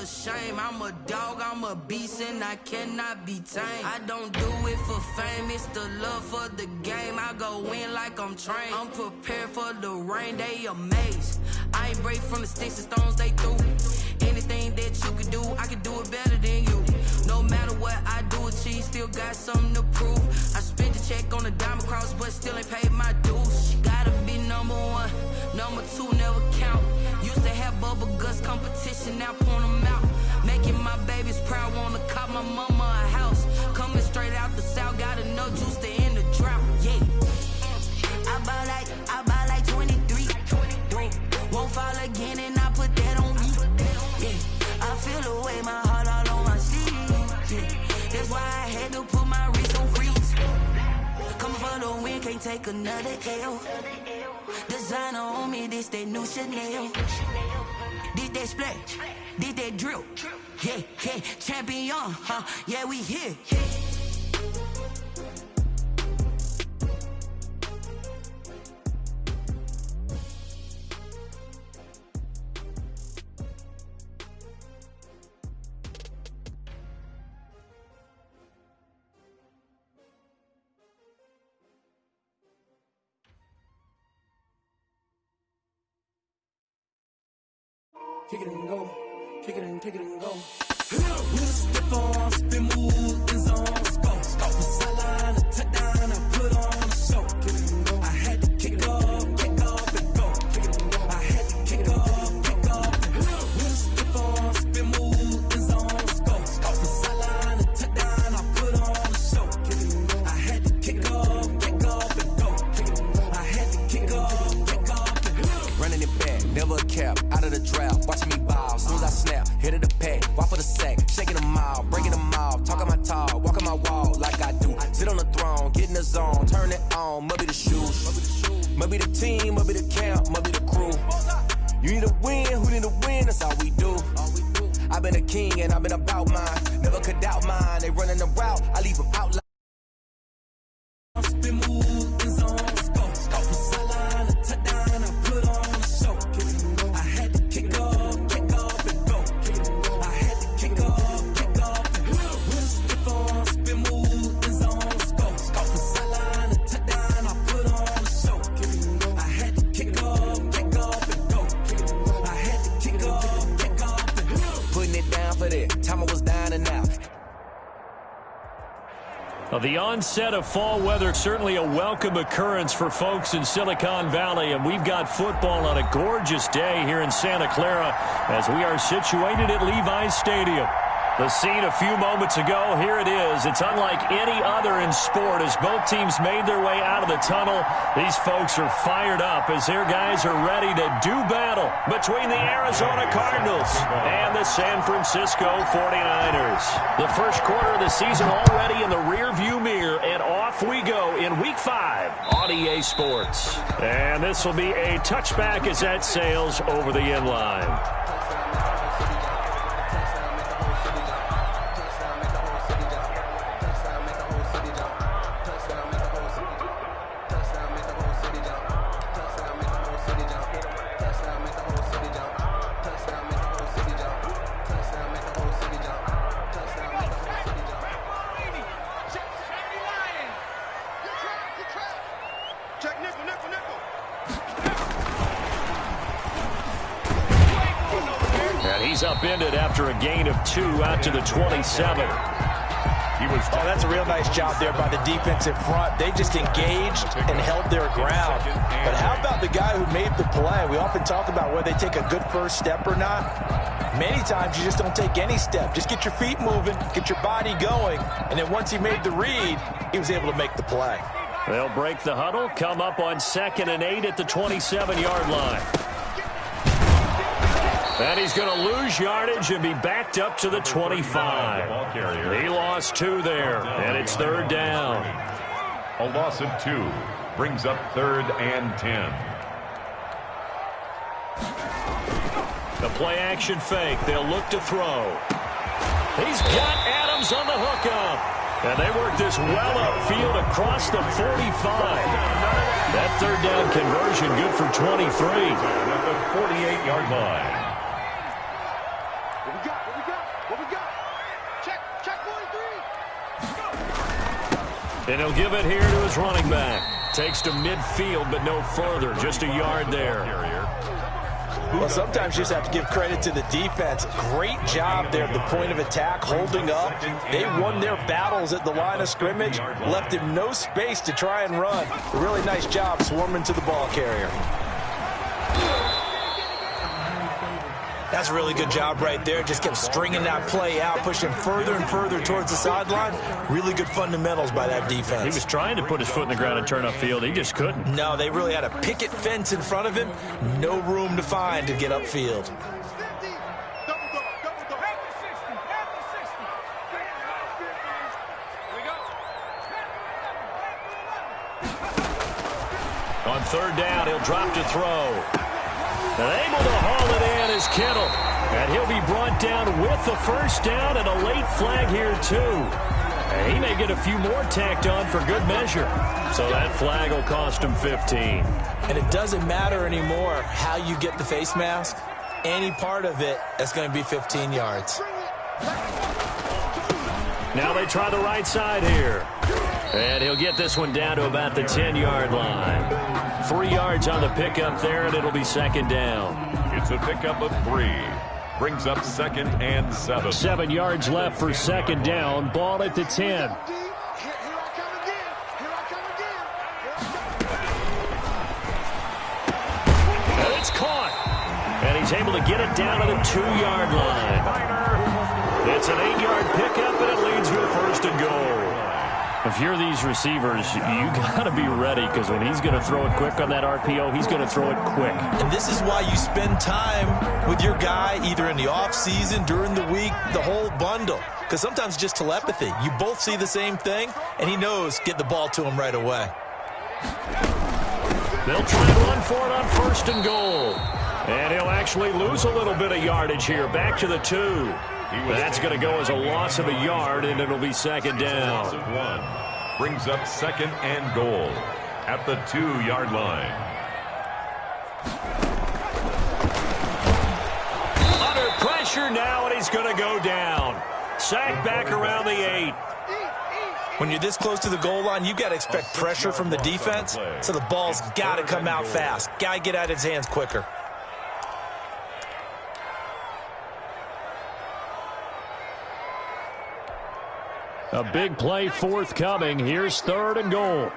shame. I'm a dog, I'm a beast, and I cannot be tamed. I don't do it for fame, it's the love for the game. I go in like I'm trained. I'm prepared for the rain, they amazed. I ain't break from the sticks and stones they threw. Anything that you could do, I could do it better than you. No matter what I do, achieve, still got something to prove. I spent the check on the diamond cross, but still ain't paid my dues. Gotta be number one, number two never count. Used to have bubble guts competition, now point them out. Making my babies proud, wanna cop my mama a house. Coming straight out the south, got enough juice to end the drought. Yeah, I buy like 23. Won't fall again, and I put that on me. Yeah, I feel the way, my heart all on my sleeve. Yeah, that's why I had to put my wrist on freeze. Coming for the win, can't take another L. Designer on me, this that new Chanel. Did that splash, did that drill. Yeah, yeah, champion, huh? Yeah, we here. Kick it and go, kick it and go. With a stiff arm, spin move, in zone, go. From sideline to touchdown, I put on a show. Kick it and go. I had to kick off and go. Kick it and go. I had to kick off and go. With a stiff arm, spin move, in zone, go. From sideline to touchdown, I put on a show. Kick it and go. I had to kick off and go. Kick it and go. I had to kick off and go. Running it back, never a cap, out of the drought. Watching me ball, soon as I snap, hit of the pack, walk for the sack, shaking them all, breaking them off, talking my talk, walking my wall like I do. Sit on the throne, get in the zone, turn it on, must be the shoes, must be the team, must be the camp, must be the crew. You need a win, who need a win, that's all we do. I've been a king and I've been about mine, never could doubt mine, they running the route, I leave them out loud. Spin move, in zone, go. From sideline to touchdown, I put on a show. Kick it and go. I had to kick off and go. Kick it and go. I had to kick off and go. With a stiff arm, spin move, in zone, go. From sideline to touchdown, I put on a show. Kick it and go. I had to kick off and go. Kick it and go. I had to kick off and go. Putting it down for that, time I was down and out. Well, the onset of fall weather, certainly a welcome occurrence for folks in Silicon Valley, and we've got football on a gorgeous day here in Santa Clara as we are situated at Levi's Stadium. The scene a few moments ago, here it is. It's unlike any other in sport as both teams made their way out of the tunnel. These folks are fired up as their guys are ready to do battle between the Arizona Cardinals and the San Francisco 49ers. The first quarter of the season already in the rearview mirror, and off we go in Week 5 on EA Sports. And this will be a touchback as that sails over the end line. He's upended after a gain of 2 out to the 27. That's a real nice job there by the defensive front. They just engaged and held their ground. But how about the guy who made the play? We often talk about whether they take a good first step or not. Many times you just don't take any step. Just get your feet moving, get your body going, and then once he made the read, he was able to make the play. They'll break the huddle, come up on 2nd and 8 at the 27-yard line. And he's going to lose yardage and be backed up to the 25. He lost 2 there, and it's 3rd down. A loss of 2 brings up 3rd and 10. The play-action fake. They'll look to throw. He's got Adams on the hookup. And they work this well upfield across the 45. That 3rd down conversion good for 23. At the 48-yard line. And he'll give it here to his running back. Takes to midfield, but no further. Just a yard there. Well, sometimes you just have to give credit to the defense. Great job there at the point of attack, holding up. They won their battles at the line of scrimmage, left him no space to try and run. A really nice job swarming to the ball carrier. That's a really good job right there. Just kept stringing that play out, pushing further and further towards the sideline. Really good fundamentals by that defense. He was trying to put his foot in the ground and turn upfield. He just couldn't. No, they really had a picket fence in front of him. No room to find to get upfield. On third down, he'll drop to throw. And able to haul it in is Kittle. And he'll be brought down with the first down and a late flag here, too. And he may get a few more tacked on for good measure. So that flag will cost him 15. And it doesn't matter anymore how you get the face mask. Any part of it is going to be 15 yards. Now they try the right side here. And he'll get this one down to about the 10-yard line. 3 yards on the pickup there, and it'll be second down. It's a pickup of 3. Brings up 2nd and 7. 7 yards left for second down. Ball at the 10. And it's caught. And he's able to get it down to the 2-yard line. It's an 8-yard pickup, and it leads to a first and goal. If you're these receivers, you got to be ready, because when he's going to throw it quick on that RPO, he's going to throw it quick. And this is why you spend time with your guy either in the offseason, during the week, the whole bundle. Because sometimes it's just telepathy. You both see the same thing, and he knows get the ball to him right away. They'll try and run for it on first and goal. And he'll actually lose a little bit of yardage here. Back to the 2. That's going to go as a loss of a yard, and it'll be second down. Loss of 1. Brings up 2nd and goal at the 2-yard line. Under pressure now, and he's going to go down. Sacked back around the 8. When you're this close to the goal line, you've got to expect pressure from the defense, so the ball's got to come out fast. Got to get out of his hands quicker. A big play forthcoming. Here's third and goal.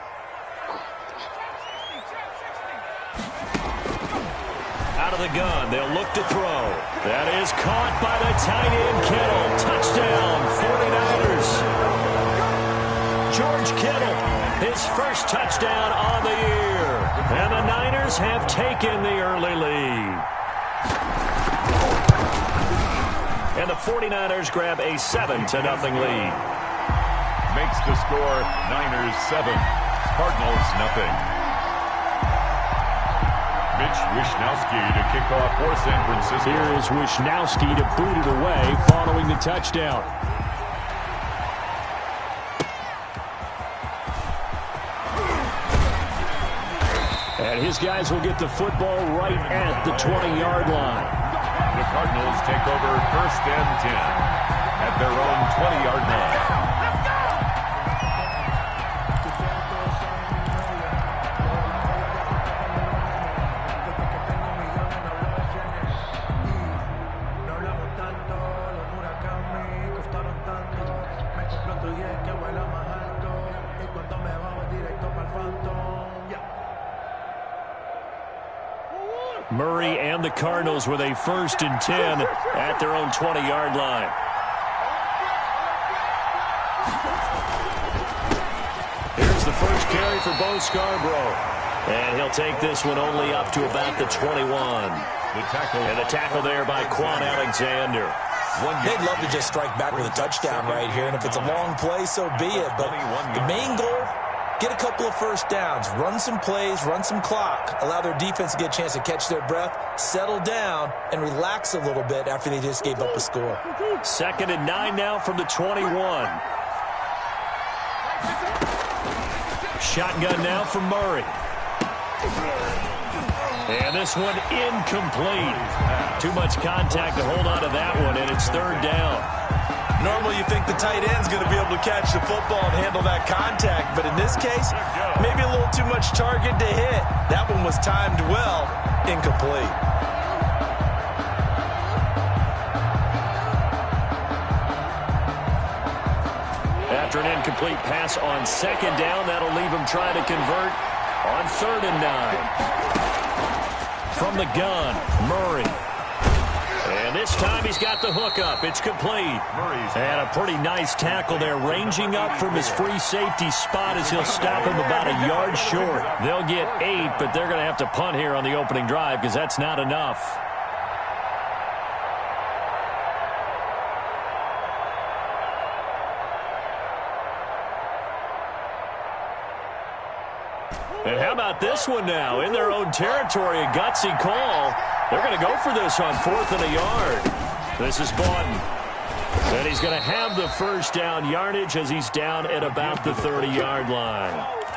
Out of the gun, they'll look to throw. That is caught by the tight end, Kittle. Touchdown, 49ers. George Kittle, his first touchdown on the year. And the Niners have taken the early lead. And the 49ers grab a 7-0 lead. Makes the score Niners 7, Cardinals 0. Mitch Wishnowsky to kick off for San Francisco. Here is Wishnowsky to boot it away following the touchdown. And his guys will get the football right at the 20-yard line. The Cardinals take over 1st and 10 at their own 20-yard line. Murray and the Cardinals with a 1st and 10 at their own 20-yard line. Here's the first carry for Bo Scarborough. And he'll take this one only up to about the 21. And the tackle there by Quan Alexander. They'd love to just strike back with a touchdown right here. And if it's a long play, so be it. But the main goal, get a couple of first downs, run some plays, run some clock, allow their defense to get a chance to catch their breath, settle down, and relax a little bit after they just gave up a score. 2nd and 9 now from the 21. Shotgun now for Murray. And this one incomplete. Too much contact to hold on to that one, and it's 3rd down. Normally you think the tight end's going to be able to catch the football and handle that contact, but in this case, maybe a little too much target to hit. That one was timed well, incomplete. After an incomplete pass on second down, that'll leave him trying to convert on 3rd and 9. From the gun, Murray. And this time he's got the hook up. It's complete. And a pretty nice tackle there, ranging up from his free safety spot as he'll stop him about a yard short. They'll get 8, but they're going to have to punt here on the opening drive because that's not enough. And how about this one now? In their own territory, a gutsy call. They're going to go for this on 4th and a yard. This is Bawden. And he's going to have the first down yardage as he's down at about the 30-yard line.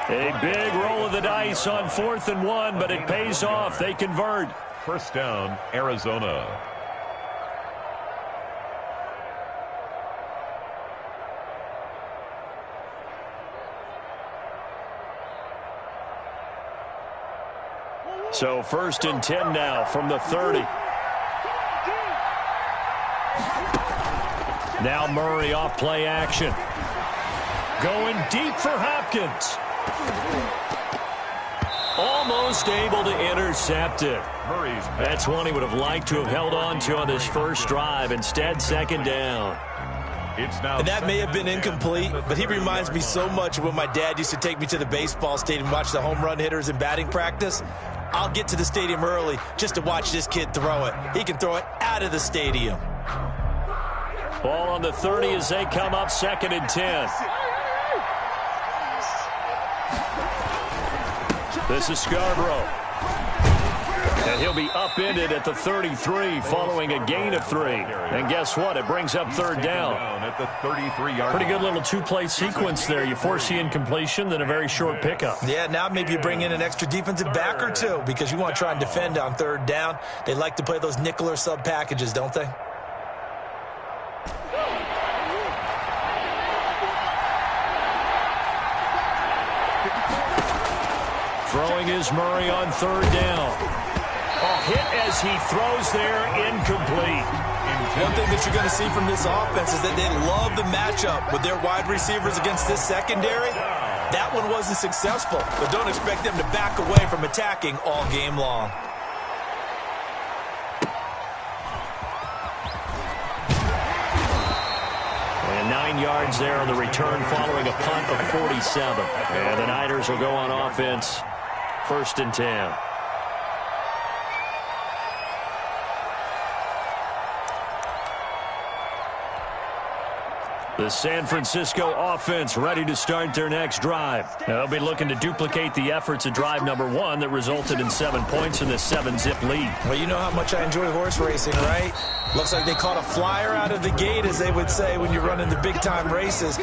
A big roll of the dice on 4th and 1, but it pays off. They convert. First down, Arizona. So 1st and 10 now from the 30. Now Murray off play action. Going deep for Hopkins. Almost able to intercept it. That's one he would have liked to have held on to on this first drive. Instead, 2nd down. And that may have been incomplete, but he reminds me so much of when my dad used to take me to the baseball stadium and watch the home run hitters in batting practice. I'll get to the stadium early just to watch this kid throw it. He can throw it out of the stadium. Ball on the 30 as they come up 2nd and 10. This is Scarborough. And he'll be upended at the 33 following a gain of 3. And guess what? It brings up 3rd down. At the 33-yard Pretty good little 2-play sequence there. You force the incompletion, then a very short pickup. Yeah, now maybe you bring in an extra defensive back or two because you want to try and defend on 3rd down. They like to play those nickel or sub packages, don't they? Throwing is Murray on 3rd down. A hit as he throws there, incomplete. One thing that you're going to see from this offense is that they love the matchup with their wide receivers against this secondary. That one wasn't successful, but don't expect them to back away from attacking all game long. And 9 yards there on the return following a punt of 47. And the Niners will go on offense, 1st and 10. The San Francisco offense ready to start their next drive. Now, they'll be looking to duplicate the efforts of drive number 1 that resulted in 7 points in the 7-zip lead. Well, you know how much I enjoy horse racing, right? Looks like they caught a flyer out of the gate, as they would say when you're running the big-time races.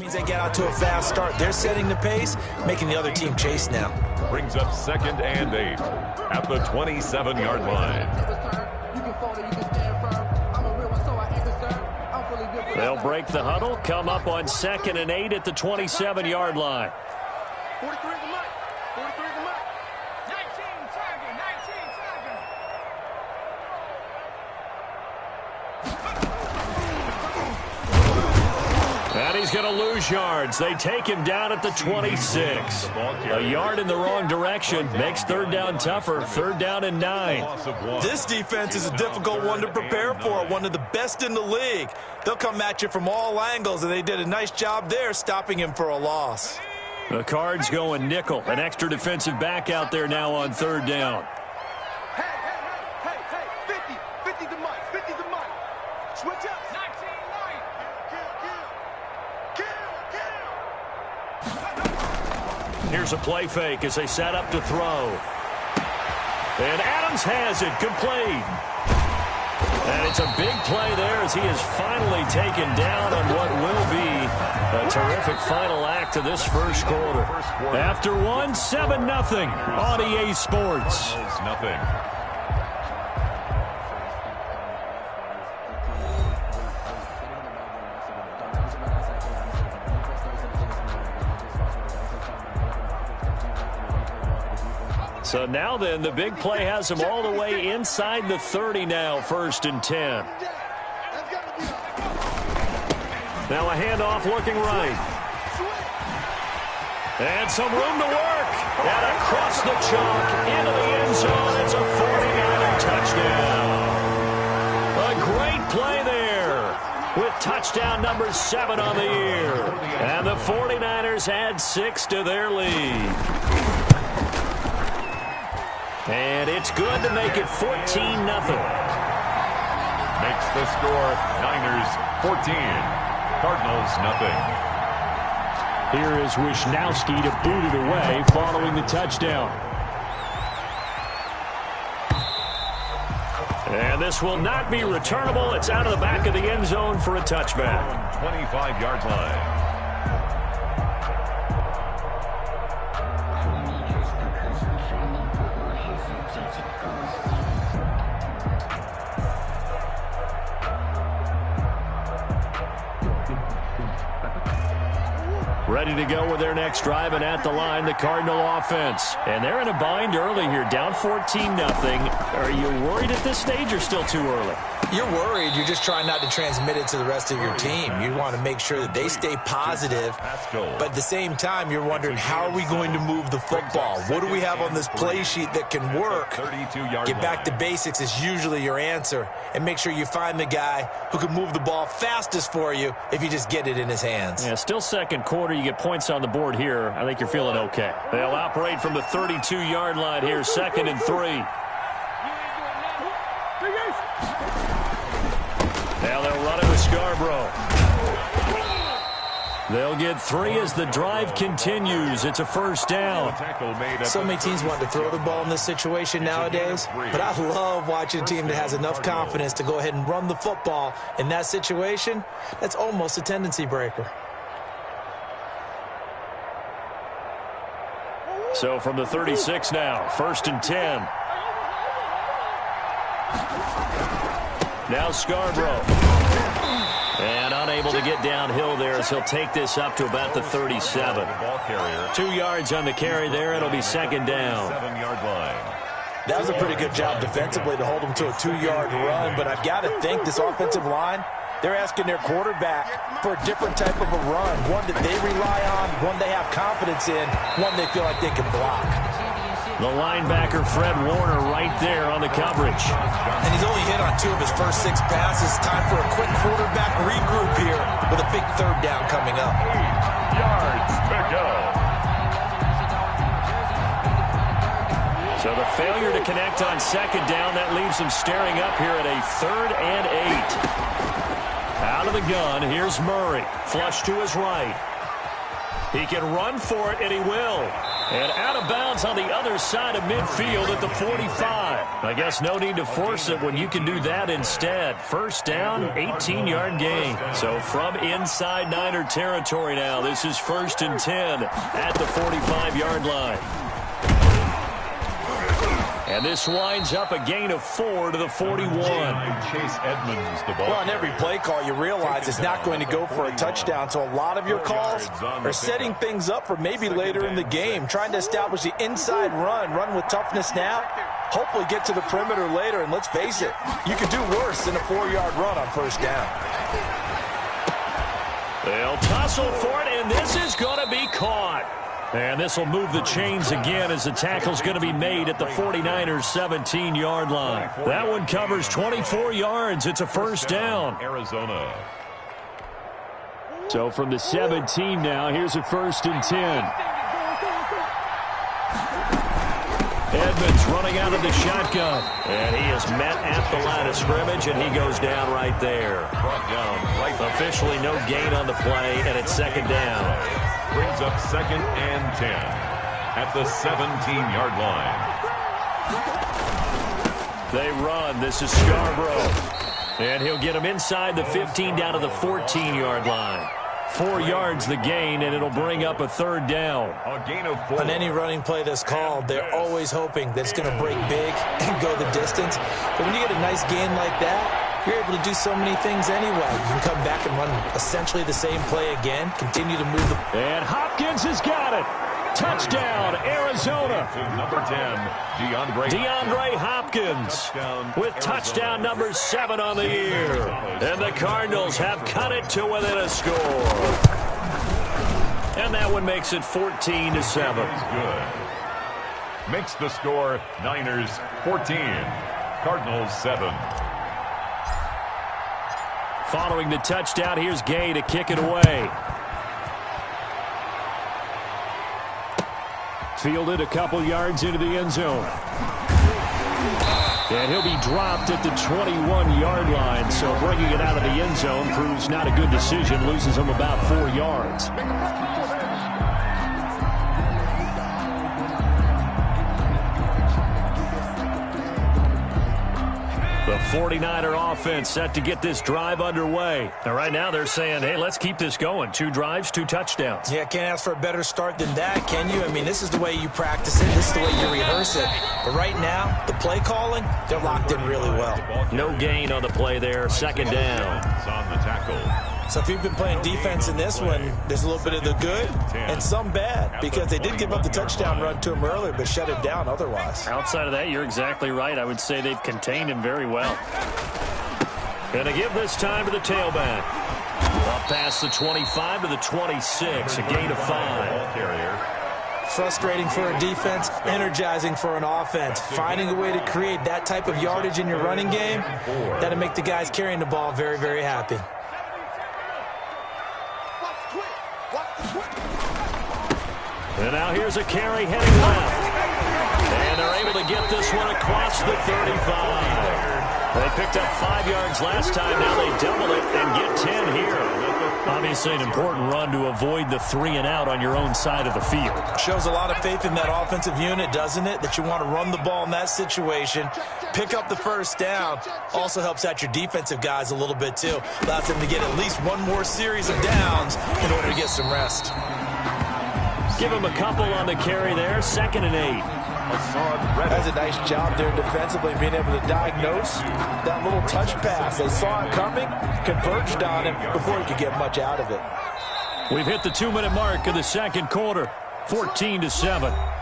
Means they get out to a fast start. They're setting the pace, making the other team chase now. Brings up 2nd and 8 at the 27-yard line. They'll break the huddle, come up on 2nd and 8 at the 27-yard line. 43 is the mark. 43 is the mark. 19 target. 19 target. And he's going to lose yards. They take him down at the 26. A yard in the wrong direction makes 3rd down tougher. 3rd down and 9. This defense is a difficult one to prepare for, one of the best in the league. They'll come at you from all angles, and they did a nice job there stopping him for a loss. The Cards going nickel. An extra defensive back out there now on 3rd down. Hey, 50. 50 the mark. 50 the mark. Switch up. 19 9. Kill. Here's a play fake as they set up to throw. And Adams has it, complete. And it's a big play there as he is finally taken down on what will be a terrific final act of this first quarter. After 1, 7-0 on EA Sports. Nothing. So now then, the big play has him all the way inside the 30 now, 1st and 10. Now a handoff looking right. And some room to work. And across the chalk into the end zone. It's a 49er touchdown. A great play there with touchdown number 7 on the year. And the 49ers add 6 to their lead. And it's good to make it 14-0. Makes the score Niners 14, Cardinals nothing. Here is Wisnowski to boot it away following the touchdown. And this will not be returnable. It's out of the back of the end zone for a touchback. 25-yard line. Ready to go with their next drive, and at the line, the Cardinal offense. And they're in a bind early here, down 14-0. Are you worried at this stage or still too early? You're worried. You're just trying not to transmit it to the rest of your team. You want to make sure that they stay positive. But at the same time, you're wondering, how are we going to move the football? What do we have on this play sheet that can work? Get back to basics is usually your answer. And make sure you find the guy who can move the ball fastest for you if you just get it in his hands. Yeah, still second quarter. You get points on the board here. I think you're feeling okay. They'll operate from the 32-yard line here, 2nd and 3. Now they'll run it with Scarborough. They'll get 3 as the drive continues. It's a 1st down. So many teams want to throw the ball in this situation nowadays, but I love watching a team that has enough confidence to go ahead and run the football. In that situation, that's almost a tendency breaker. So from the 36 now, 1st and 10. Now Scarborough. And unable to get downhill there as he'll take this up to about the 37. 2 yards on the carry there. It'll be 2nd down. 7-yard line. That was a pretty good job defensively to hold him to a 2-yard run, but I've got to think this offensive line, they're asking their quarterback for a different type of a run, one that they rely on, one they have confidence in, one they feel like they can block. The linebacker, Fred Warner, right there on the coverage. And he's only hit on 2 of his first 6 passes. Time for a quick quarterback regroup here with a big 3rd down coming up. 8 yards to go. So the failure to connect on 2nd down, that leaves him staring up here at a 3rd and 8. Out of the gun, here's Murray. Flush to his right. He can run for it, and he will. And out of bounds on the other side of midfield at the 45. I guess no need to force it when you can do that instead. First down, 18-yard gain. So from inside Niner territory now, this is 1st and 10 at the 45-yard line. And this winds up a gain of 4 to the 41. Chase Edmonds, the ball. Well, on every play call, you realize it's not going to go for a touchdown. So a lot of your calls are setting things up for maybe later in the game, trying to establish the inside run with toughness now, hopefully get to the perimeter later. And let's face it, you could do worse than a 4-yard run on first down. They'll tussle for it, and this is going to be caught. And this will move the chains again as the tackle's going to be made at the 49ers' 17-yard line. That one covers 24 yards. It's a first down. Arizona. So from the 17 now, here's a 1st and 10. Edmonds running out of the shotgun. And he is met at the line of scrimmage, and he goes down right there. Brought down right. Officially no gain on the play, and it's 2nd down. Brings up 2nd and 10 at the 17-yard line. They run. This is Scarborough. And he'll get him inside the 15 down to the 14-yard line. 4 yards the gain, and it'll bring up a 3rd down. A gain of 4. On any running play that's called, they're always hoping that it's going to break big and go the distance. But when you get a nice gain like that, you're able to do so many things anyway. You can come back and run essentially the same play again, continue to move the... And Hopkins has got it. Touchdown, Arizona. Number 10, DeAndre Hopkins with touchdown number 7 on the year. And the Cardinals have cut it to within a score. And that one makes it 14-7. Good. Makes the score Niners 14, Cardinals 7. Following the touchdown, here's Gay to kick it away. Fielded a couple yards into the end zone. And he'll be dropped at the 21-yard line. So bringing it out of the end zone proves not a good decision. Loses him about 4 yards. The 49er offense set to get this drive underway. Now, right now they're saying, hey, let's keep this going. 2 drives, 2 touchdowns. Yeah, can't ask for a better start than that, can you? I mean, this is the way you practice it. This is the way you rehearse it. But right now, the play calling, they're locked in really well. No gain on the play there. 2nd down. On the tackle. So if you've been playing defense in this one, there's a little bit of the good and some bad, because they did give up the touchdown run to him earlier, but shut it down otherwise. Outside of that, you're exactly right. I would say they've contained him very well. Going to give this time to the tailback. Up past the 25 to the 26, a gain of 5. Frustrating for a defense, energizing for an offense. Finding a way to create that type of yardage in your running game, that'll make the guys carrying the ball very, very happy. And now here's a carry heading left. And they're able to get this one across the 35. They picked up 5 yards last time. Now they double it and get 10 here. Obviously an important run to avoid the 3 and out on your own side of the field. Shows a lot of faith in that offensive unit, doesn't it? That you want to run the ball in that situation. Pick up the first down. Also helps out your defensive guys a little bit too. Allows them to get at least one more series of downs in order to get some rest. Give him a couple on the carry there. 2nd and 8. That's a nice job there defensively, being able to diagnose that little touch pass. They saw it coming, converged on him before he could get much out of it. We've hit the 2-minute mark of the 2nd quarter. 14-7.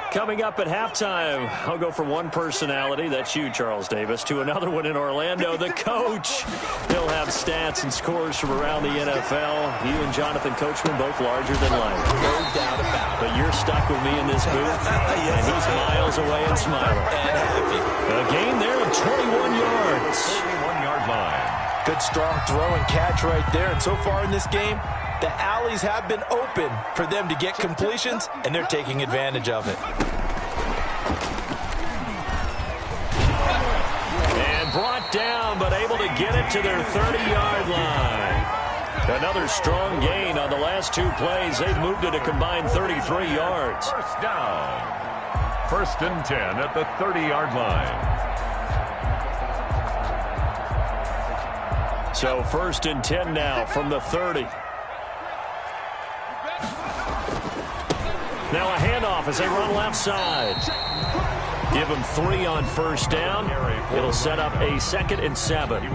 Coming up at halftime, I'll go from one personality, that's you, Charles Davis, to another one in Orlando, the coach. He'll have stats and scores from around the NFL. You and Jonathan Coachman, both larger than life. No doubt about it. But you're stuck with me in this booth, and he's miles away and smiling. And happy. A gain there of 21 yards. 31-yard line. Good strong throw and catch right there. And so far in this game, The alleys have been open for them to get completions, and they're taking advantage of it. And brought down, but able to get it to their 30-yard line. Another strong gain on the last two plays. They've moved it a combined 33 yards. First down. 1st and 10 at the 30-yard line. So 1st and 10 now from the 30. Now a handoff as they run left side. Give them 3 on 1st down. It'll set up a 2nd and 7. The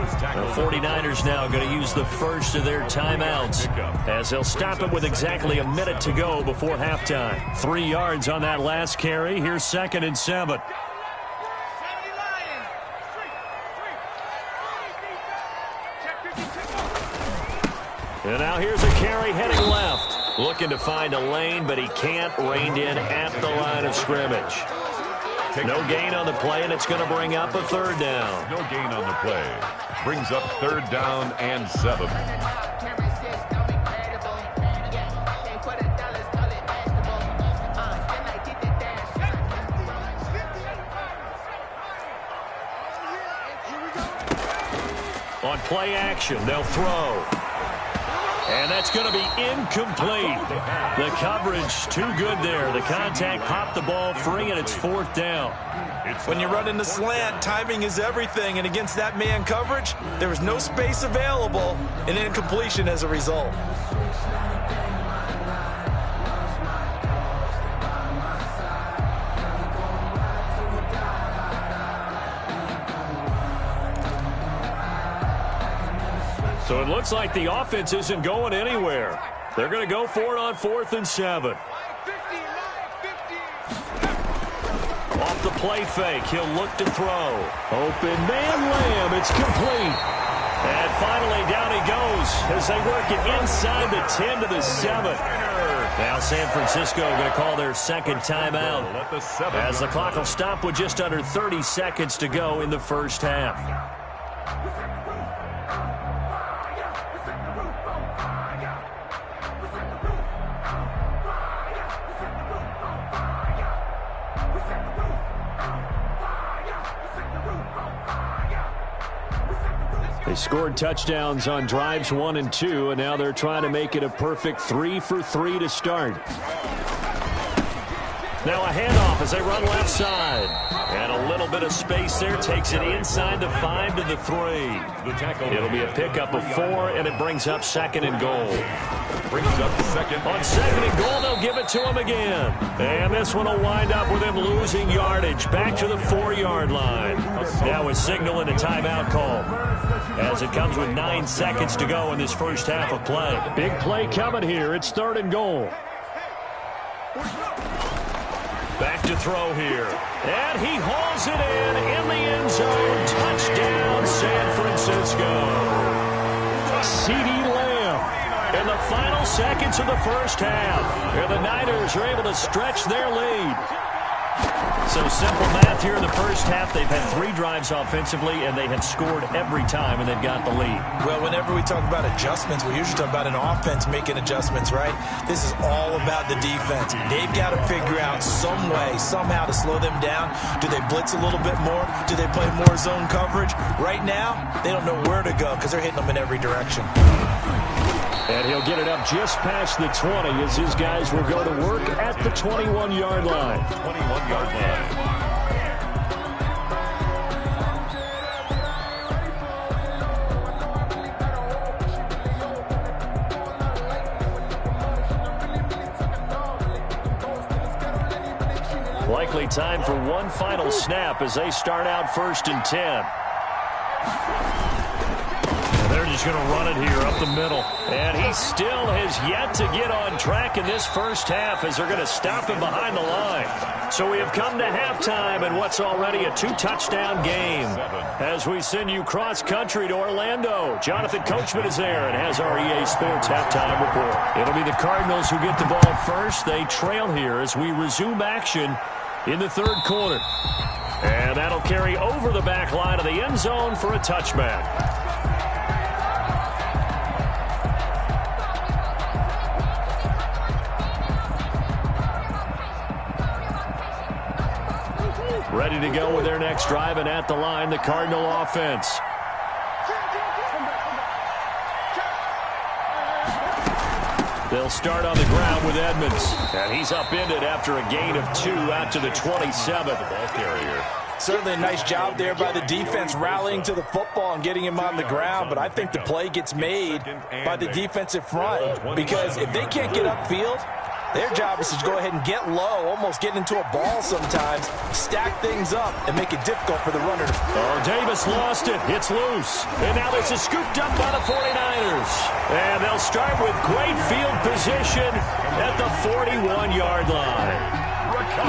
49ers now going to use the first of their timeouts as they'll stop it with exactly a minute to go before halftime. 3 yards on that last carry. Here's 2nd and 7. And now here's a carry heading left. Looking to find a lane, but he can't. Reined in at the line of scrimmage. No gain on the play, and it's going to bring up a 3rd down. No gain on the play. Brings up 3rd down and 7. On play action, they'll throw. And that's going to be incomplete. The coverage too good there. The contact popped the ball free, and it's 4th down. When you're running the slant, timing is everything. And against that man coverage, there was no space available, and incompletion as a result. So it looks like the offense isn't going anywhere. They're going to go for it on 4th and 7. Off the play fake, he'll look to throw. Open man, Lamb, it's complete. And finally down he goes as they work it inside the 10 to the 7. Now San Francisco going to call their 2nd timeout as the clock will stop with just under 30 seconds to go in the first half. They scored touchdowns on drives 1 and 2, and now they're trying to make it a perfect 3 for 3 to start. Now a handoff as they run left side. And a little bit of space there takes it inside the 5 to the 3. It'll be a pickup of 4, and it brings up 2nd and goal. Brings up 2nd. On 2nd and goal, they'll give it to him again. And this one will wind up with him losing yardage back to the 4-yard line. Now a signal and a timeout call as it comes with 9 seconds to go in this first half of play. Big play coming here. It's 3rd and goal. Back to throw here. And he hauls it in the end zone. Touchdown, San Francisco. CeeDee Lamb in the final seconds of the first half. And the Niners are able to stretch their lead. So simple math here in the first half. They've had 3 drives offensively, and they have scored every time, and they've got the lead. Well, whenever we talk about adjustments, we usually talk about an offense making adjustments, right? This is all about the defense. They've got to figure out some way, somehow to slow them down. Do they blitz a little bit more? Do they play more zone coverage? Right now, they don't know where to go because they're hitting them in every direction. And he'll get it up just past the 20 as his guys will go to work at the 21-yard line. 21-yard line. Likely time for one final snap as they start out 1st and 10. They're just going to run it here up the middle. And he still has yet to get on track in this first half as they're going to stop him behind the line. So we have come to halftime in what's already a 2-touchdown game. As we send you cross-country to Orlando, Jonathan Coachman is there and has our EA Sports halftime report. It'll be the Cardinals who get the ball first. They trail here as we resume action in the 3rd quarter. And that'll carry over the back line of the end zone for a touchback. Ready to go with their next drive, and at the line, the Cardinal offense. They'll start on the ground with Edmonds. And he's upended after a gain of 2 out to the 27. The ball carrier. Certainly a nice job there by the defense rallying to the football and getting him on the ground, but I think the play gets made by the defensive front, because if they can't get upfield, their job is to go ahead and get low, almost get into a ball sometimes, stack things up, and make it difficult for the runner. Oh, Davis lost it. It's loose. And now this is scooped up by the 49ers. And they'll start with great field position at the 41-yard line.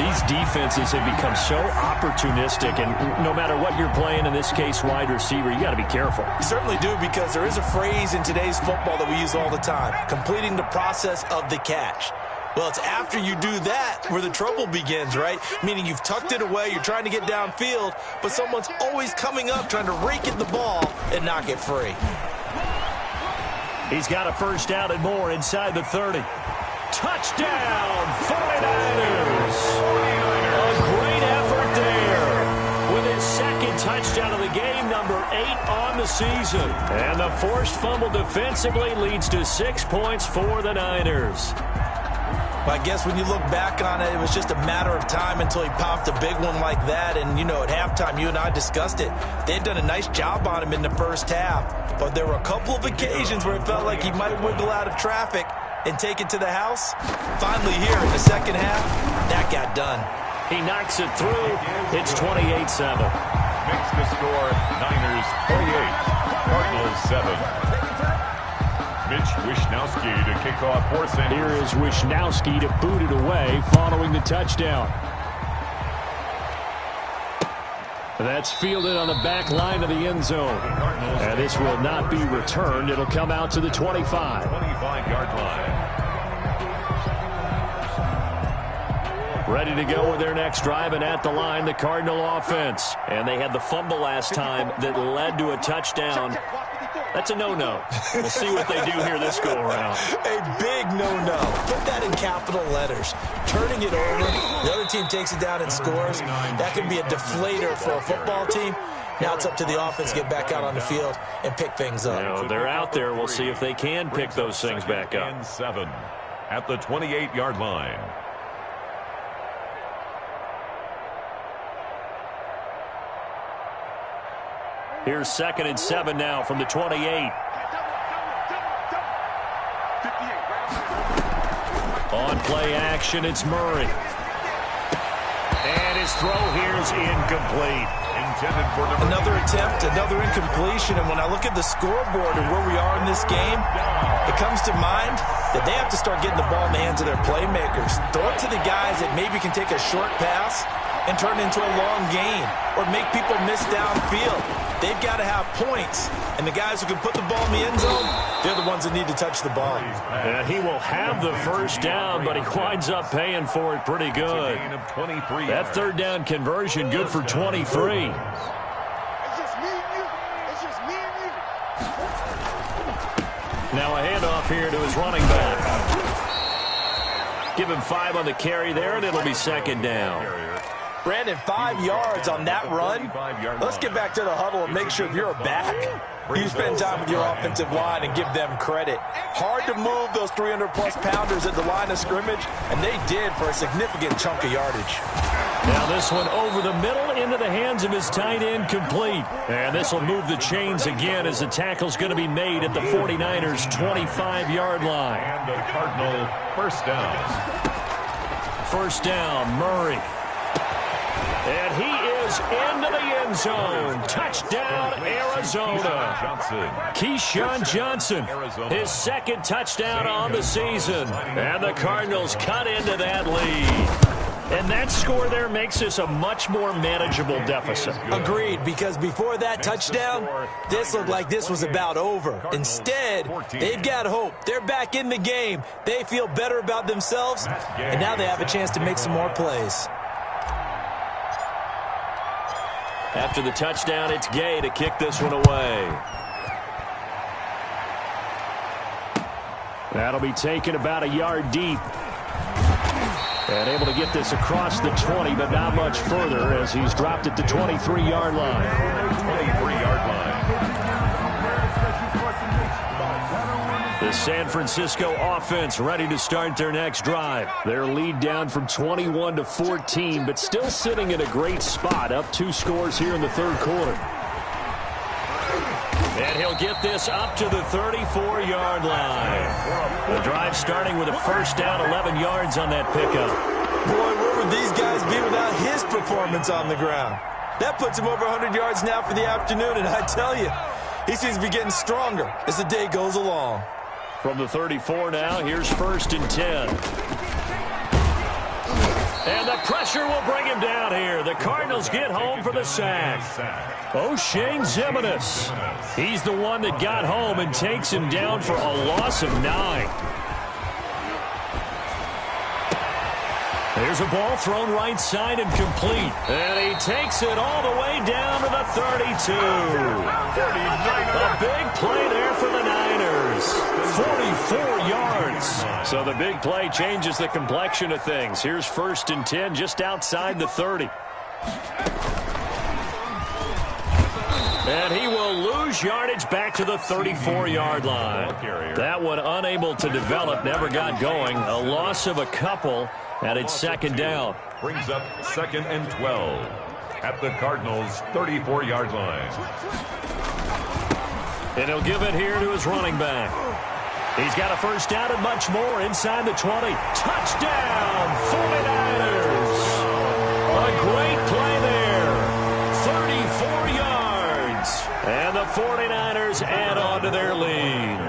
These defenses have become so opportunistic, and no matter what you're playing, in this case wide receiver, you got to be careful. You certainly do, because there is a phrase in today's football that we use all the time, completing the process of the catch. Well, it's after you do that where the trouble begins, right? Meaning you've tucked it away, you're trying to get downfield, but someone's always coming up trying to rake at the ball and knock it free. He's got a first down and more inside the 30. Touchdown, 49ers! A great effort there with his second touchdown of the game, number 8 on the season. And the forced fumble defensively leads to 6 points for the Niners. Well, I guess when you look back on it, it was just a matter of time until he popped a big one like that. And, you know, at halftime, you and I discussed it. They had done a nice job on him in the first half. But there were a couple of occasions where it felt like he might wiggle out of traffic and take it to the house. Finally here in the second half, that got done. He knocks it through. It's 28-7. Makes the score Niners 28, Cardinals 7. Mitch Wishnowsky to kick off for San Diego. Here is Wishnowsky to boot it away following the touchdown. That's fielded on the back line of the end zone. And this will not be returned. It'll come out to the 25. 25-yard line. Ready to go with their next drive, and at the line, the Cardinal offense. And they had the fumble last time that led to a touchdown. That's a no-no. We'll see what they do here this go-around. A big no-no. Put that in capital letters. Turning it over, the other team takes it down and scores. That can be a deflator for a football team. Now it's up to the offense to get back out on the field and pick things up. You know, they're out there. We'll see if they can pick those things back up. 7 at the 28-yard line. Here's 2nd and 7 now from the 28. On play action, it's Murray. And his throw here is incomplete. Intended for another attempt, another incompletion. And when I look at the scoreboard and where we are in this game, it comes to mind that they have to start getting the ball in the hands of their playmakers. Throw it to the guys that maybe can take a short pass and turn it into a long gain or make people miss downfield. They've got to have points, and the guys who can put the ball in the end zone, they're the ones that need to touch the ball. And he will have the first down, but he winds up paying for it pretty good. That third down conversion good for 23. It's just me and you. It's just me and you. Now a handoff here to his running back. Give him 5 on the carry there, and it'll be 2nd down. Brandon, 5 yards on that run. Let's get back to the huddle and make sure if you're a back, you spend time with your offensive line and give them credit. Hard to move those 300-plus pounders at the line of scrimmage, and they did for a significant chunk of yardage. Now this one over the middle into the hands of his tight end, complete. And this will move the chains again as the tackle's going to be made at the 49ers' 25-yard line. And the Cardinal first down. First down, Murray. And he is into the end zone. Touchdown, Arizona. Keyshawn Johnson, his 2nd touchdown on the season. And the Cardinals cut into that lead. And that score there makes this a much more manageable deficit. Agreed, because before that touchdown, this looked like this was about over. Instead, they've got hope. They're back in the game. They feel better about themselves, and now they have a chance to make some more plays. After the touchdown, it's Gay to kick this one away. That'll be taken about a yard deep. And able to get this across the 20, but not much further as he's dropped it to 23-yard line. 23-yard line. The San Francisco offense ready to start their next drive. Their lead down from 21 to 14, but still sitting in a great spot, up 2 scores here in the third quarter. And he'll get this up to the 34-yard line. The drive starting with a first down, 11 yards on that pickup. Boy, where would these guys be without his performance on the ground? That puts him over 100 yards now for the afternoon, and I tell you, he seems to be getting stronger as the day goes along. From the 34 now, here's 1st and 10. And the pressure will bring him down here. The Cardinals get home for the sack. O'Shane Ximines. He's the one that got home and takes him down for a loss of 9. There's a ball thrown right side and complete. And he takes it all the way down to the 32. A big play there for the Niners. 44 yards. So the big play changes the complexion of things. Here's 1st and 10 just outside the 30. And he will lose yardage back to the 34-yard line. That one unable to develop, never got going. A loss of a couple, and it's 2nd down. Brings up 2nd and 12 at the Cardinals' 34-yard line. And he'll give it here to his running back. He's got a first down and much more inside the 20. Touchdown, 49ers. A great play there. 34 yards. And the 49ers add on to their lead.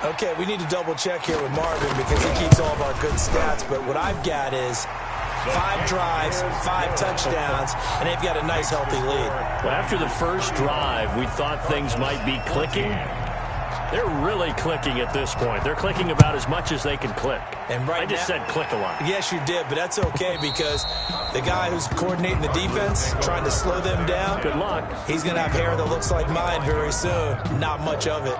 Okay, we need to double check here with Marvin because he keeps all of our good stats. But what I've got is 5 drives, 5 touchdowns, and they've got a nice, healthy lead. Well, after the first drive, we thought things might be clicking. They're really clicking at this point. They're clicking about as much as they can click. And right I just said click a lot. Yes, you did, but that's okay because the guy who's coordinating the defense, trying to slow them down, good luck. He's going to have hair that looks like mine very soon. Not much of it.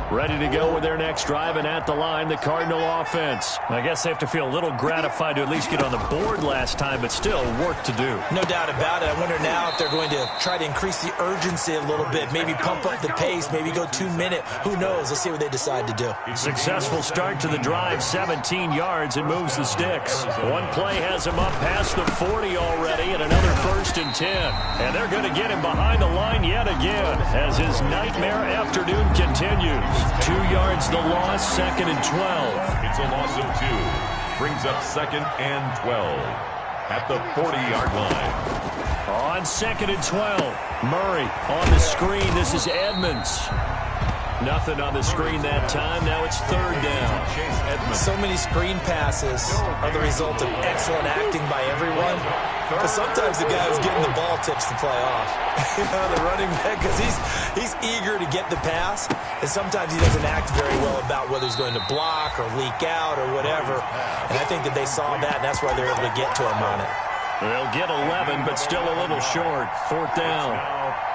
Ready to go with their next drive, and at the line, the Cardinal offense. I guess they have to feel a little gratified to at least get on the board last time, but still work to do. No doubt about it. I wonder now if they're going to try to increase the urgency a little bit, maybe pump up the pace, maybe go 2-minute. Who knows? Let's see what they decide to do. Successful start to the drive, 17 yards, and moves the sticks. One play has him up past the 40 already, and another 1st and 10. And they're going to get him behind the line yet again as his nightmare afternoon continues. 2 yards the loss, 2nd and 12. It's a loss of 2. Brings up 2nd and 12 at the 40-yard line. On 2nd and 12, Murray on the screen. This is Edmonds. Nothing on the screen that time. Now it's 3rd down. So many screen passes are the result of excellent acting by everyone. But sometimes the guy who's getting the ball tips the play off. You know, the running back, because he's eager to get the pass, and sometimes he doesn't act very well about whether he's going to block or leak out or whatever. And I think that they saw that, and that's why they're able to get to him on it. They'll get 11, but still a little short. 4th down.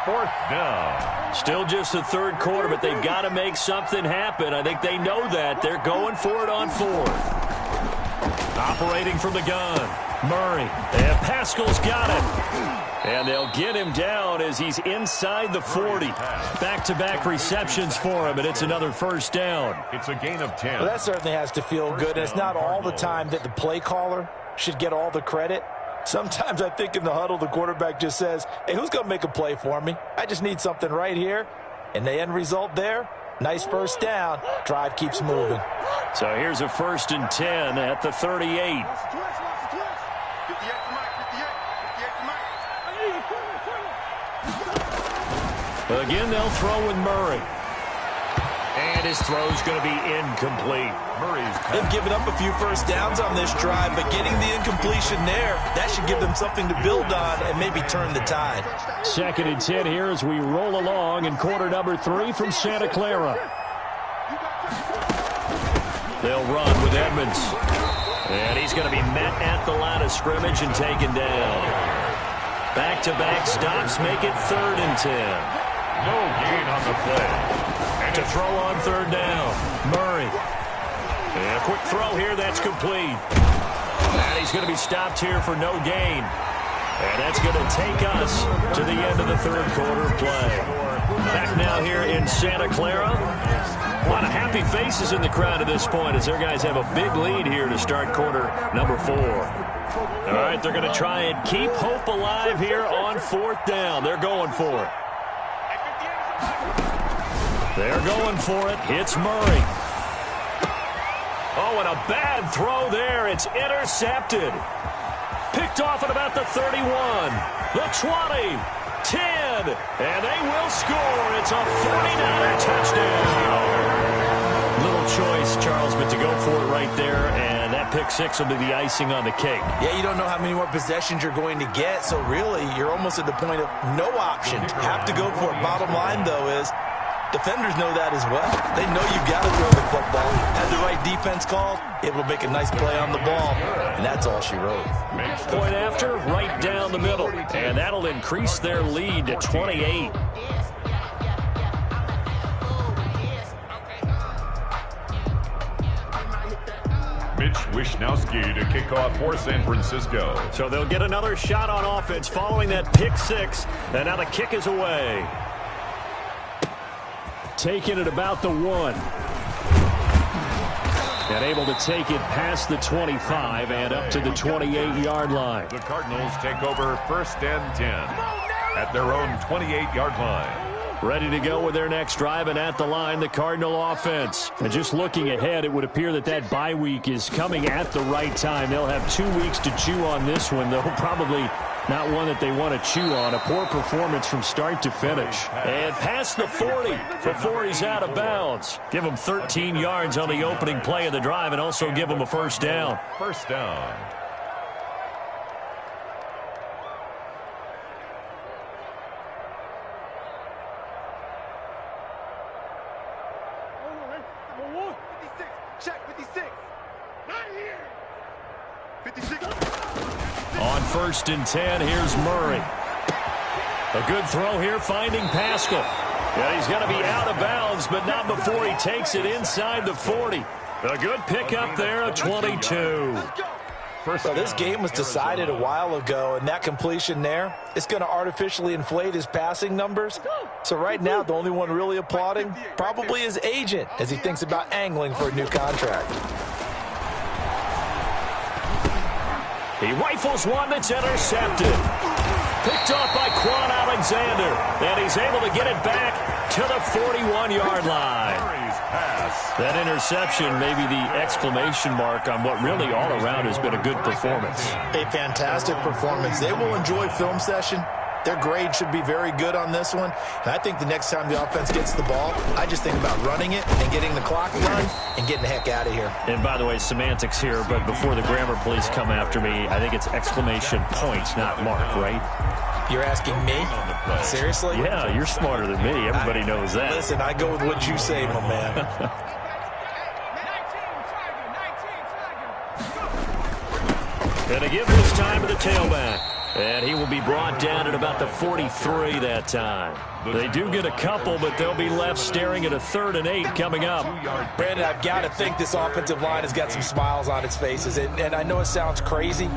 4th down. Still just the 3rd quarter, but they've got to make something happen. I think they know that. They're going for it on 4th. Operating from the gun. Murray. And Pascal's got it. And they'll get him down as he's inside the 40. Back-to-back receptions for him, and it's another 1st down. It's a gain of 10. Well, that certainly has to feel good. And it's not all the time that the play caller should get all the credit. Sometimes I think in the huddle, the quarterback just says, hey, who's going to make a play for me? I just need something right here. And the end result there, nice 1st down. Drive keeps moving. So here's a 1st and 10 at the 38. Again, they'll throw with Murray. And his throw's going to be incomplete. They've given up a few 1st downs on this drive, but getting the incompletion there, that should give them something to build on and maybe turn the tide. 2nd and 10 here as we roll along in quarter number 3 from Santa Clara. They'll run with Edmonds. And he's going to be met at the line of scrimmage and taken down. Back-to-back stops make it 3rd and 10. No gain on the play. To throw on 3rd down, Murray. And a quick throw here, that's complete. And he's going to be stopped here for no gain. And that's going to take us to the end of the third quarter play. Back now here in Santa Clara. A lot of happy faces in the crowd at this point as their guys have a big lead here to start quarter number 4. All right, they're going to try and keep hope alive here on 4th down. They're going for it. They're going for it. Hits Murray. Oh, and a bad throw there. It's intercepted. Picked off at about the 31, the 20, 10, and they will score. It's a 49er touchdown. Little choice, Charles, but to go for it right there, and that pick 6 will be the icing on the cake. Yeah, you don't know how many more possessions you're going to get, so really you're almost at the point of no option. Have to go for it. Bottom line, though, is defenders know that as well. They know you've got to throw the football. Had the right defense called, able to make a nice play on the ball, and that's all she wrote. Point after, right down the middle, and that'll increase their lead to 28. Mitch Wishnowsky to kick off for San Francisco. So they'll get another shot on offense following that pick 6, and now the kick is away. Taking it about the 1. And able to take it past the 25 and up to the 28-yard line. The Cardinals take over 1st and 10 at their own 28-yard line. Ready to go with their next drive, and at the line, the Cardinal offense. And just looking ahead, it would appear that that bye week is coming at the right time. They'll have 2 weeks to chew on this one, though probably not one that they want to chew on. A poor performance from start to finish. And past the 40 before he's out of bounds. Give him 13 yards on the opening play of the drive and also give him a first down. First down. Check 56. Not here. 56. On 1st and 10, here's Murray. A good throw here, finding Pascal. Yeah, he's going to be out of bounds, but not before he takes it inside the 40. A good pickup there, a 22. So this game was decided a while ago, and that completion there, it's going to artificially inflate his passing numbers. So right now, the only one really applauding probably his agent as he thinks about angling for a new contract. He rifles one that's intercepted. Picked off by Quan Alexander, and he's able to get it back to the 41-yard line. That interception may be the exclamation mark on what really all around has been a good performance. A fantastic performance. They will enjoy film session. Their grade should be very good on this one. And I think the next time the offense gets the ball, I just think about running it and getting the clock done and getting the heck out of here. And by the way, semantics here, but before the grammar police come after me, I think it's exclamation point, not mark, right? You're asking me? Seriously? Yeah, you're smarter than me. Everybody knows that. Listen, I go with what you say, my man. And to give this time to the tailback. And he will be brought down at about the 43 that time. They do get a couple, but they'll be left staring at a 3rd and 8 coming up. Brandon, I've got to think this offensive line has got some smiles on its faces. And I know it sounds crazy,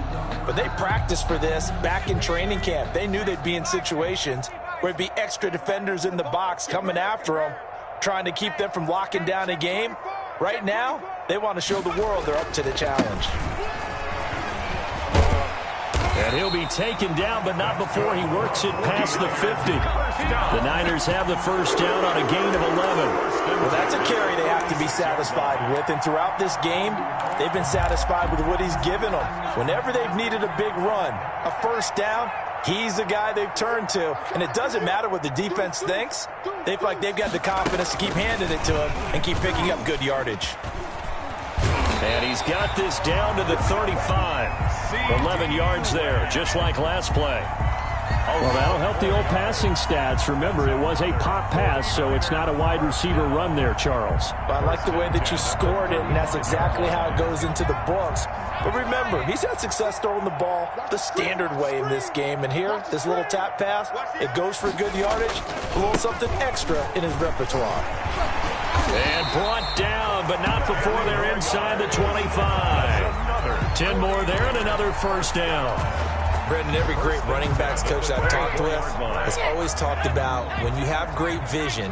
but they practiced for this back in training camp. They knew they'd be in situations where it'd be extra defenders in the box coming after them, trying to keep them from locking down a game. Right now, they want to show the world they're up to the challenge. And he'll be taken down, but not before he works it past the 50. The Niners have the first down on a gain of 11. Well, that's a carry they have to be satisfied with. And throughout this game, they've been satisfied with what he's given them. Whenever they've needed a big run, a first down, he's the guy they've turned to. And it doesn't matter what the defense thinks. They feel like they've got the confidence to keep handing it to him and keep picking up good yardage. And he's got this down to the 35. 11 yards there, just like last play. Well, that'll help the old passing stats. Remember, it was a pop pass, so it's not a wide receiver run there, Charles. I like the way that you scored it, and that's exactly how it goes into the books. But remember, he's had success throwing the ball the standard way in this game. And here, this little tap pass, it goes for good yardage, a little something extra in his repertoire. And brought down, but not before they're inside the 25. 10 more there and another first down. Brendan, every great running backs coach I've talked with has always talked about when you have great vision,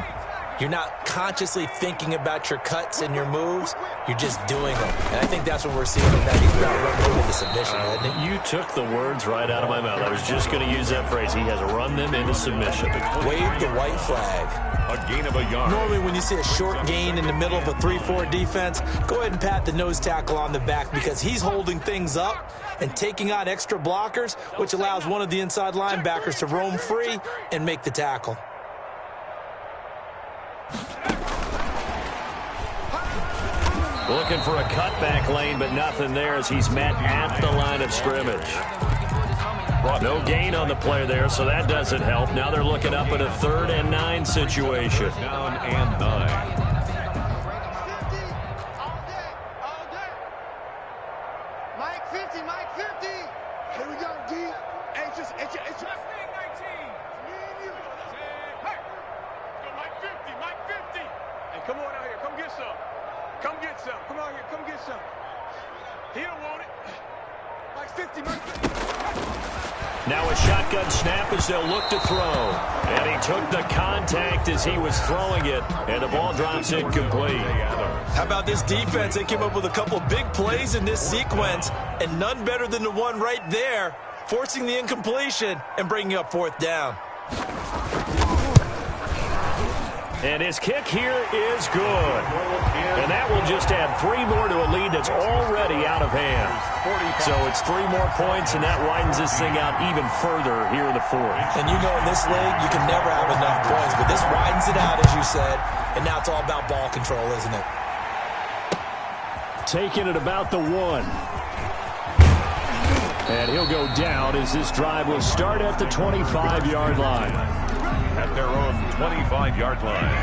you're not consciously thinking about your cuts and your moves. You're just doing them. And I think that's what we're seeing in that. He's about to run them into submission, hasn't he? You took the words right out of my mouth. I was just going to use that phrase. He has run them into submission. Wave the white flag. A gain of a yard. Normally when you see a short gain in the middle of a 3-4 defense, go ahead and pat the nose tackle on the back because he's holding things up and taking on extra blockers, which allows one of the inside linebackers to roam free and make the tackle. Looking for a cutback lane, but nothing there as he's met at the line of scrimmage. No gain on the play there, so that doesn't help. Now they're looking up at a 3rd and 9 situation. Down and 9. Mike 50, Mike 50. Here we go, D. Hey, it's just 19. Me and you. Hey, go Mike 50, Mike 50. Hey, come on out here. Come get some. Come get some. Come out here. Come get some. He don't want it. Mike 50, Mike 50. Now a shotgun snap as they'll look to throw. And he took the contact as he was throwing it, and the ball drops incomplete. How about this defense? They came up with a couple of big plays in this sequence, and none better than the one right there, forcing the incompletion and bringing up 4th down. And his kick here is good. And that will just add 3 more to a lead that's already out of hand. So it's 3 more points, and that widens this thing out even further here in the 4th. And you know in this league, you can never have enough points, but this widens it out, as you said, and now it's all about ball control, isn't it? Taking it about the 1. And he'll go down as this drive will start at the 25-yard line. At their own 25-yard line.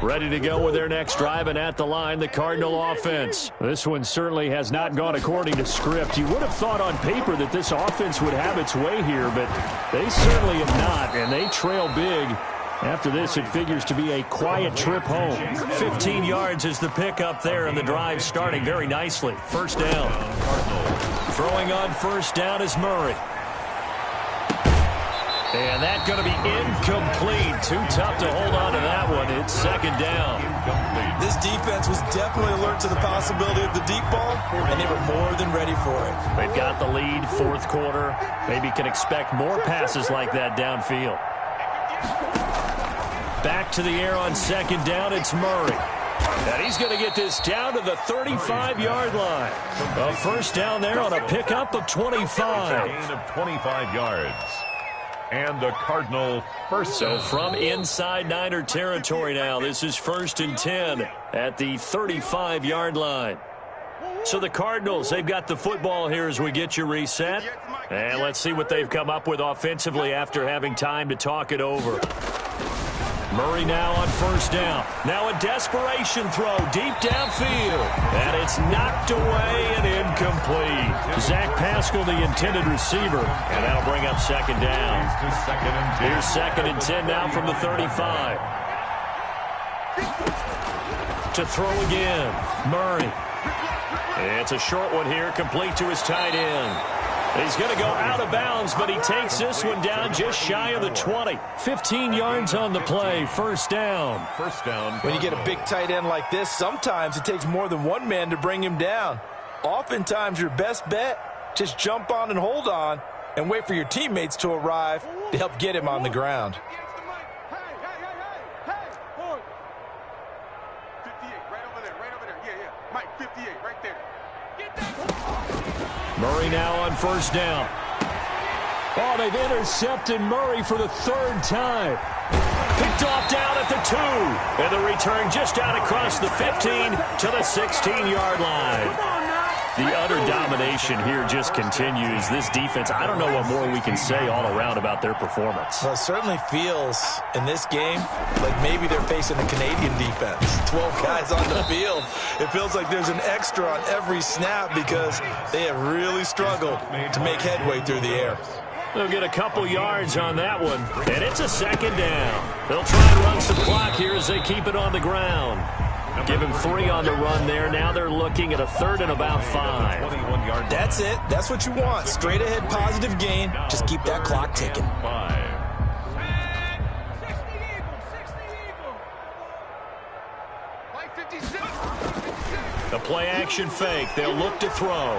Ready to go with their next drive, and at the line, the Cardinal offense. This one certainly has not gone according to script. You would have thought on paper that this offense would have its way here, but they certainly have not, and they trail big. After this, it figures to be a quiet trip home. 15 yards is the pickup there, and the drive starting very nicely. First down. Throwing on first down is Murray. And that's going to be incomplete. Too tough to hold on to that one. It's 2nd down. This defense was definitely alert to the possibility of the deep ball, and they were more than ready for it. They've got the lead, 4th quarter. Maybe can expect more passes like that downfield. Back to the air on 2nd down, it's Murray. And he's going to get this down to the 35-yard line. A first down there on a pickup of 25. Gain of 25 yards. And the Cardinal first. So from inside Niner territory now, this is 1st and 10 at the 35-yard line. So the Cardinals, they've got the football here as we get you reset. And let's see what they've come up with offensively after having time to talk it over. Murray now on first down. Now a desperation throw deep downfield. And it's knocked away and incomplete. Zach Pascal, the intended receiver. And that'll bring up 2nd down. Here's 2nd and 10 now from the 35. To throw again. Murray. It's a short one here, complete to his tight end. He's going to go out of bounds, but he takes this one down just shy of the 20. 15 yards on the play, first down. First down. When you get a big tight end like this, sometimes it takes more than one man to bring him down. Oftentimes, your best bet, just jump on and hold on and wait for your teammates to arrive to help get him on the ground. Murray now on first down. Oh, they've intercepted Murray for the 3rd time. Picked off down at the 2. And the return just out across the 15 to the 16-yard line. The utter domination here just continues. This defense, I don't know what more we can say all around about their performance. Well, it certainly feels in this game like maybe they're facing a Canadian defense. 12 guys on the field. It feels like there's an extra on every snap because they have really struggled to make headway through the air. They'll get a couple yards on that one, and it's a second down. They'll try and run some clock here as they keep it on the ground. Give him 3 on the run there. Now they're looking at a 3rd and about 5. That's it. That's what you want. Straight ahead positive gain. Just keep that clock ticking. The play action fake. They'll look to throw.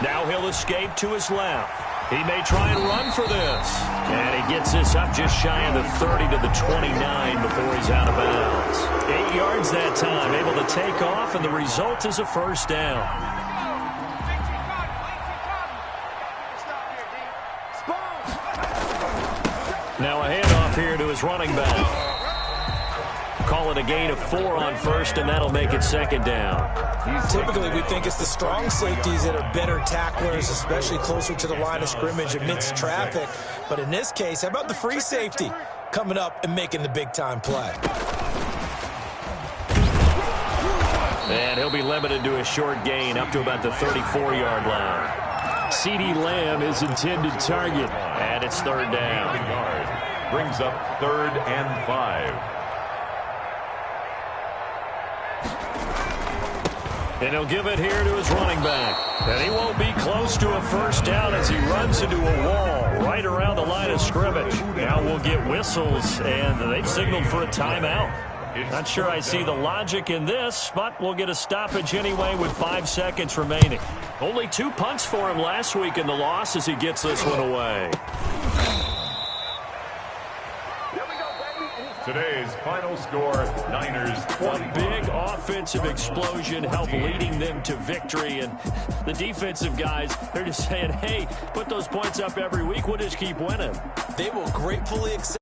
Now he'll escape to his left. He may try and run for this. And he gets this up just shy of the 30 to the 29 before he's out of bounds. 8 yards that time, able to take off, and the result is a first down. Now a handoff here to his running back. Call it a gain of 4 on first, and that'll make it second down. Typically, we think it's the strong safeties that are better tacklers, especially closer to the line of scrimmage amidst traffic. But in this case, how about the free safety coming up and making the big-time play? And he'll be limited to a short gain up to about the 34-yard line. CeeDee Lamb is intended target, and it's 3rd down. Brings up 3rd and 5. And he'll give it here to his running back. And he won't be close to a first down as he runs into a wall right around the line of scrimmage. Now we'll get whistles, and they've signaled for a timeout. Not sure I see the logic in this, but we'll get a stoppage anyway with 5 seconds remaining. Only 2 punts for him last week in the loss as he gets this one away. Today's final score, Niners 20. Big offensive explosion helped leading them to victory. And the defensive guys, they're just saying, hey, put those points up every week. We'll just keep winning. They will gratefully accept.